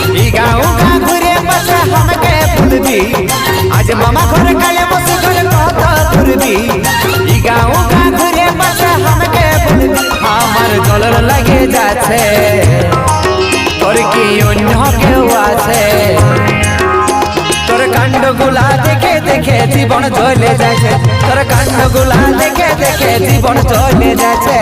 गाँव का घुरे बस हमके भूलबी आज मामा घर काले बस घर कहत घुरबी गाँव का घुरे बस हमके भूलबी हमार जलर लगे जाछे তোর কি অন্য কেউ আছে তোর কাণ্ডগুলা দেখে দেখে জীবন চলে যাচ্ছে তোর কাণ্ডগুলা দেখে দেখে জীবন চলে যাচ্ছে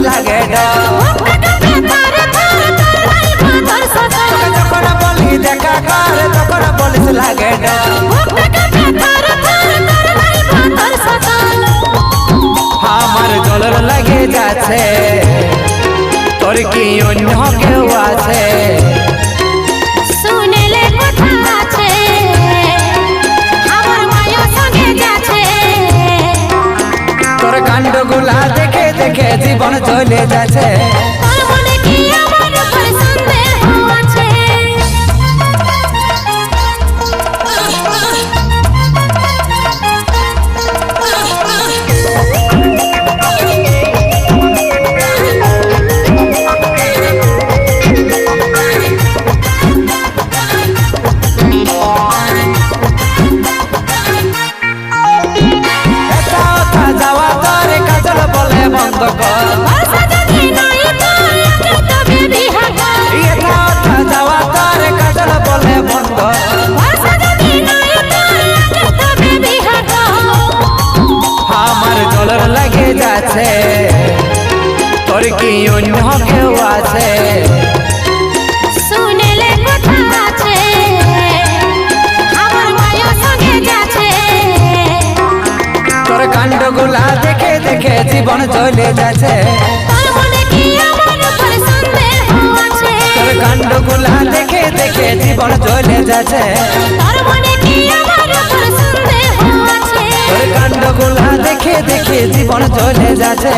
লাগে যখন বলি দেখা কর তখন বলিস লাগে আমার জলর লাগে যাচ্ছে তোর কি অন্য কেউ আছে শুনেলে কথা আছে আমার মায়ের সঙ্গে যাচ্ছে তোর কাণ্ডগুলা দেখে দেখে জীবন চলে যাচ্ছে তোর মনে কি আমার উপর সন্দেহ আছে যাওয়া তোর কাজল বলে বন্ধ কর যাওয়া তোর কাজল বলে বন্ধ আমার জলর লাগে যাচ্ছে তোর কি অন্য কেউ আছে শুনেলে কথা আছে আমার মায়ের সঙ্গে যাচ্ছে তোর কাণ্ডগুলা দেখে দেখে জীবন চলে যাচ্ছে তোর মনে কি আমার উপর সন্দেহ আছে তোর কাণ্ডগুলা দেখে দেখে জীবন চলে যাচ্ছে তোর মনে কি আমার উপর সন্দেহ আছে তোর কাণ্ডগুলা দেখে দেখে জীবন চলে যাচ্ছে।